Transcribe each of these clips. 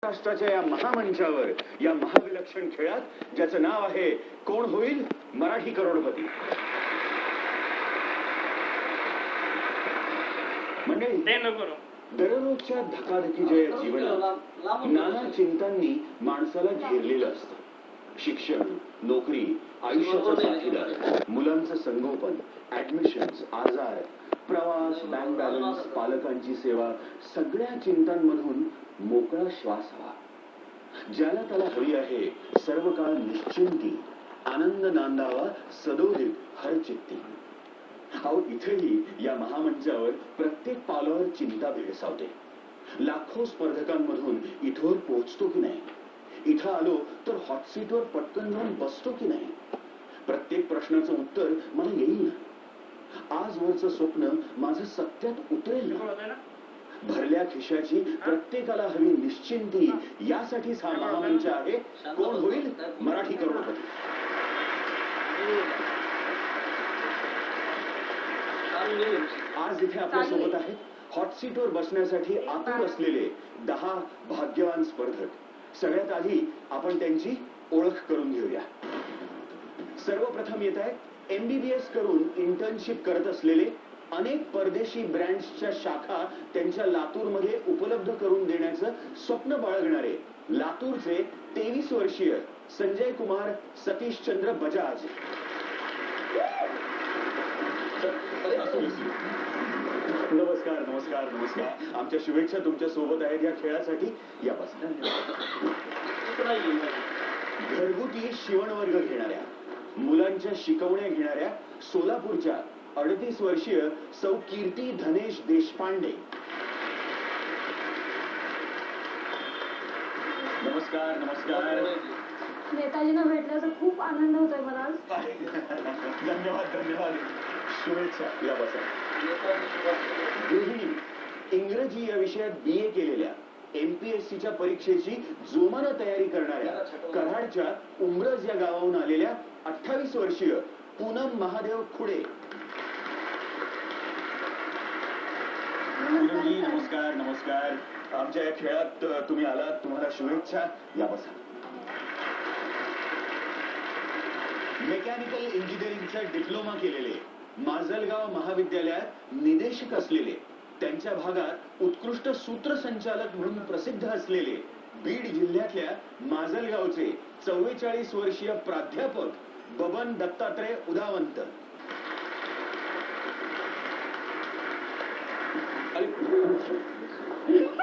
राष्ट्राच्या या महामंचावर या महाविलक्षण खेळात ज्याचं नाव आहे कोण होईल मराठी करोडपती. मंडळी, दररोजच्या धकाधकीच्या जीवनात नाना चिंतांनी माणसाला घेरलेलं असतं. शिक्षण, नोकरी, आयुष्याचा साथीदार, मुलांचं संगोपन, ऍडमिशन्स, आजार, प्रवास, बँक बॅलन्स, पालकांची सेवा, सगळ्या चिंतांमधून मोकळा श्वास हवा. ज्याला त्याला हवी आहे सर्व काळ निश्चिंती, आनंद नांदावा सदोदित हरचित्ती. अहो, इथेही या महामंचावर प्रत्येक पावलावर चिंता भेडसावते. लाखो स्पर्धकांमधून इथवर पोहोचतो की नाही, इथं आलो तर हॉट सीटवर पटकन जाऊन बसतो की नाही, प्रत्येक प्रश्नाचं उत्तर मला येईल ना, आजवरचं स्वप्न माझं सत्यात उतरेल ना. भरल्या खिशाची प्रत्येकाला हवी निश्चिंती, यासाठीच हा महामंच आहे कोण होईल मराठी करोडपती. आज इथे आपल्या सोबत आहेत हॉट सीटवर बसण्यासाठी आतुर असलेले 10 भाग्यवान स्पर्धक. सगळ्यात आधी आपण त्यांची ओळख करून घेऊया. सर्वप्रथम येत आहेत MBBS करून इंटर्नशिप करत असलेले, अनेक परदेशी ब्रँड्सच्या शाखा त्यांच्या लातूरमध्ये उपलब्ध करून देण्याचं स्वप्न बाळगणारे लातूरचे 23 वर्षीय संजय कुमार सतीशचंद्र बजाज. नमस्कार नमस्कार नमस्कार. आमच्या शुभेच्छा तुमच्या सोबत आहेत या खेळासाठी. या बसा. घरगुती शिवणवर्ग घेणाऱ्या, मुलांच्या शिकवण्या घेणाऱ्या सोलापूरच्या 38 वर्षीय सौ कीर्ती धनेश देशपांडे. नमस्कार नमस्कार. नेताजींना भेटल्याचा खूप आनंद होतोय मला. धन्यवाद धन्यवाद. शुभेच्छा. या बसा. गृहिणी, इंग्रजी या विषयात BA केलेल्या, MPSCच्या परीक्षेची जोमानं तयारी करणाऱ्या कराडच्या उमरज या गावाहून आलेल्या 28 वर्षीय पूनम महादेव खुडे. पूनमजी नमस्कार नमस्कार. आमच्या या खेळात तुम्ही आलात, तुम्हाला शुभेच्छा. या बसा. मेकॅनिकल इंजिनिअरिंगचा डिप्लोमा केलेले, माजलगाव महाविद्यालयात निदेशक असलेले, त्यांच्या भागात उत्कृष्ट सूत्रसंचालक म्हणून प्रसिद्ध असलेले बीड जिल्ह्यातल्या माजलगावचे 44 वर्षीय प्राध्यापक बबन दत्तात्रय उदावंत.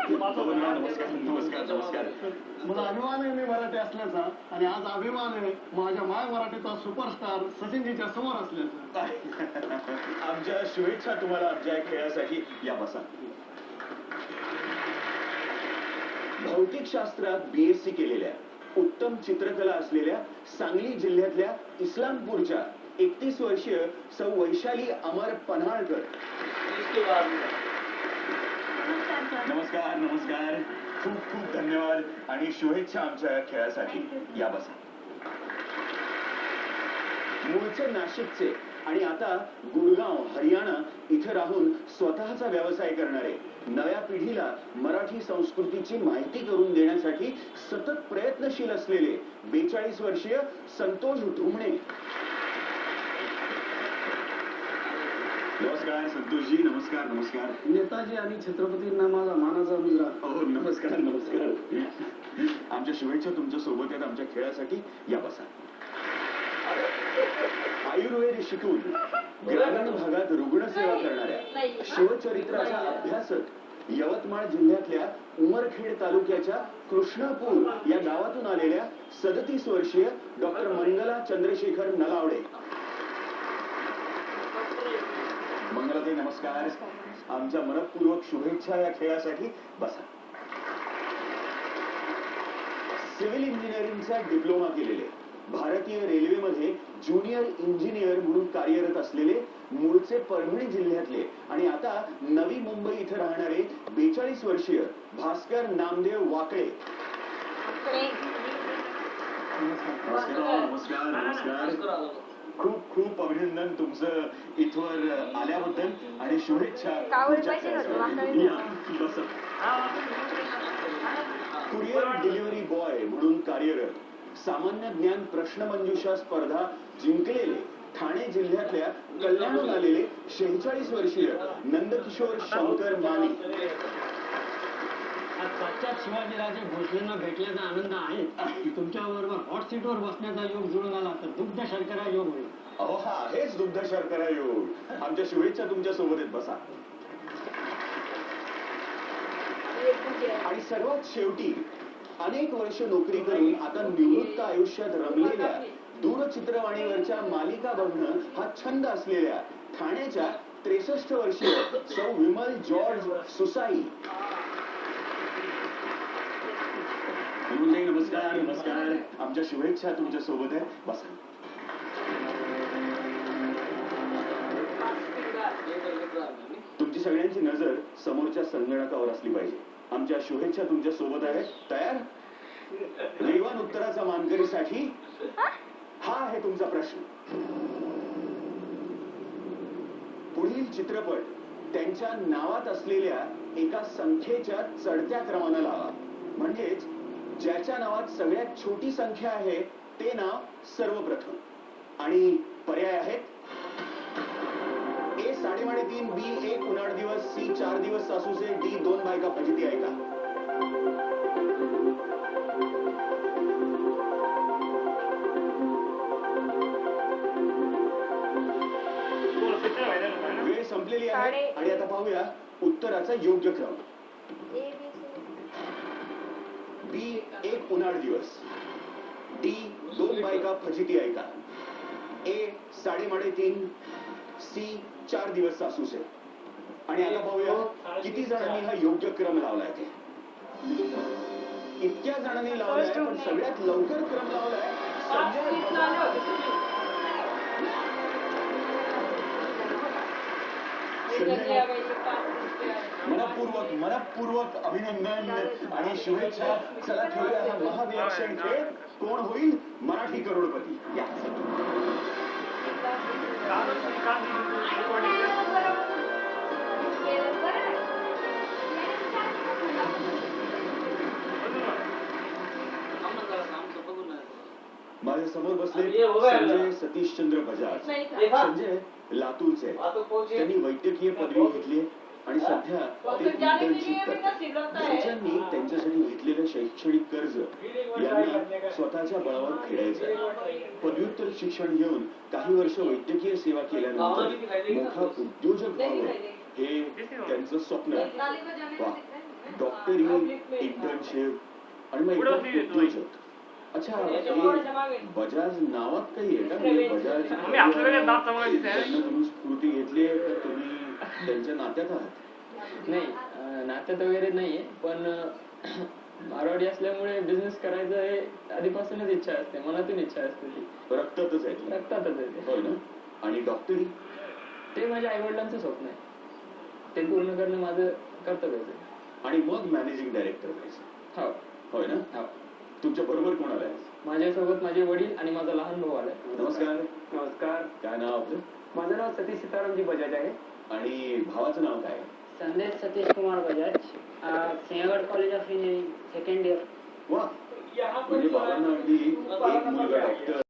नमस्कार नमस्कार नमस्कार. मला अभिमान आहे मी मराठी असल्याचा, आणि आज अभिमान आहे माझ्या माय मराठीचा सुपरस्टार सचिनजीच्या समोर असल्याचा. आमच्या शुभेच्छा तुम्हाला आमच्या खेळासाठी. या बसा. भौतिकशास्त्रात BSc केलेल्या, उत्तम चित्रकला असलेल्या सांगली जिल्ह्यातल्या इस्लामपूरच्या 31 वर्षीय सौ वैशाली अमर पन्हाळकर. नमस्कार नमस्कार. खूप खूप धन्यवाद आणि शुभेच्छा आमच्या खेळासाठी. या बसा. मूळचे नाशिकचे आणि आता गुरगाव हरियाणा इथे राहून स्वतःचा व्यवसाय करणारे, नव्या पिढीला मराठी संस्कृतीची माहिती करून देण्यासाठी सतत प्रयत्नशील असलेले 42 वर्षीय संतोष ढुमणे. नमस्कार संतोषजी. नमस्कार नमस्कार. नेताजी आणि छत्रपतींना माझा मानाचा मुजरा. हो नमस्कार नमस्कार. आमच्या शुभेच्छा तुमच्या सोबत आहेत आमच्या खेळासाठी. या बसा. आयुर्वेद शिकून ग्रामीण भागात रुग्णसेवा करणाऱ्या, शिवचरित्राचा अभ्यासक, यवतमाळ जिल्ह्यातल्या उमरखेड तालुक्याच्या कृष्णापूर या गावातून आलेल्या 37 वर्षीय डॉक्टर मंगला चंद्रशेखर नलावडे. मंगलाताई नमस्कार. आमच्या मनपूर्वक शुभेच्छा या खेळासाठी. बसा. सिव्हिल इंजिनिअरिंगचा डिप्लोमा केलेले, भारतीय रेल्वेमध्ये ज्युनियर इंजिनियर म्हणून कार्यरत असलेले, मूळचे परभणी जिल्ह्यातले आणि आता नवी मुंबई इथे राहणारे 42 वर्षीय भास्कर नामदेव वाकळे. नमस्कार नमस्कार नमस्कार. खूप खूप अभिनंदन तुमचं इथवर आल्याबद्दल आणि शुभेच्छा. कुरिअर डिलिव्हरी बॉय म्हणून कार्यरत सामान्य ज्ञान प्रश्नमंजुषा स्पर्धा जिंकलेले ठाणे जिल्ह्यातल्या कल्याणहून आलेले 46 वर्षीय नंदकिशोर शंकर माने. साक्षात शिवाजीराजे भोसलेंना भेटल्याचा आनंद आहे. तुमच्या बरोबर हॉट सीटवर बसण्याचा योग जुळून आला तर दुग्ध शर्करा योग होईल. अहो हा हेच दुग्ध शर्करा योग. आमच्या शुभेच्छा तुमच्या सोबत आहेत, बसा. आणि सर्वात शेवटी अनेक वर्ष नोकरी करून आता निवृत्त आयुष्यात रमलेल्या दूरचित्रवाणीवरच्या मालिका बघणं हा छंद असलेल्या ठाण्याच्या 63 वर्षीय सौ विमल जॉर्ज सुसाई. नमस्कार. नमस्कार. आमच्या शुभेच्छा तुमच्या सोबत आहे, बसा. तुमची सगळ्यांची नजर समोरच्या संगणकावर असली पाहिजे. आमच्या शुभेच्छा तुमच्या सोबत आहे. तयार? वेगवान उत्तराचा मानकरीसाठी हा आहे तुमचा प्रश्न. पुढील चित्रपट त्यांच्या नावात असलेल्या एका संख्येच्या चढत्या क्रमानं लावा. म्हणजेच ज्याच्या नावात सगळ्यात छोटी संख्या आहे ते नाव सर्वप्रथम. आणि पर्याय आहेत ए 3.5, बी 1 उन्हाळ दिवस, सी 4 दिवस सासूचे, डी 2 बायका फजिती आहे का. वेळ संपलेली आहे आणि आता पाहूया उत्तराचा योग्य क्रम. बी 1 उन्हाळ दिवस, डी 2 बायका फजिती आहे का, ए 3.5, सी 4 दिवस सासूचे. आणि आता पाहूया किती जणांनी हा योग्य क्रम लावलाय ते. इतक्या जणांनी लावलाय पण सगळ्यात लवकर क्रम लावलाय मनपूर्वक अभिनंदन आणि शुभेच्छा. चला खेळूया हा महाविलक्षण खेळ. कोण होईल मराठी करोडपती. या. माझ्या समोर बसले संजय सतीशचंद्र बजाज. संजय लातूरचे. त्यांनी वैद्यकीय पदवी घेतली आणि सध्या ते इंटर्नशिप करतात. घरच्यांनी त्यांच्यासाठी घेतलेलं शैक्षणिक कर्ज यांना स्वतःच्या बळावर फेडायचं आहे. पदव्युत्तर शिक्षण घेऊन काही वर्ष वैद्यकीय सेवा केल्यानंतर मोठा उद्योजक व्हावं हे त्यांचं स्वप्न आहे. डॉक्टरी, इंटर्नशिप आणि मग उद्योजक. अच्छा, बजाज नावात काही आहे का. बजाज तुम्ही स्फूर्ती घेतली आहे तर तुम्ही त्यांच्या नात्यात आहात. नाही, नात्यात वगैरे नाहीये, पण मारवाडी असल्यामुळे बिझनेस करायचं हे आधीपासूनच इच्छा असते, मनातून इच्छा असते. ती रक्तातच आहे. रक्तातच आहे. होय ना. आणि डॉक्टरी ते माझ्या आई वडिलांचं स्वप्न आहे, ते पूर्ण करणं माझं कर्तव्यच आहे. आणि मग मॅनेजिंग डायरेक्टर व्हायचं. हो. होय ना. हो. तुमच्या बरोबर कोण आलाय. माझ्यासोबत माझे वडील आणि माझा लहान भाऊ आलाय. नमस्कार. नमस्कार. काय नाव आपलं. माझं नाव सतीश सीतारामजी बजाज आहे. आणि भावाचं नाव काय. संदेश Satish Kumar Bajaj, Sinhagad college of engineering, second year. वा, म्हणजे बाबांना अगदी एक मुलगा डॉक्टर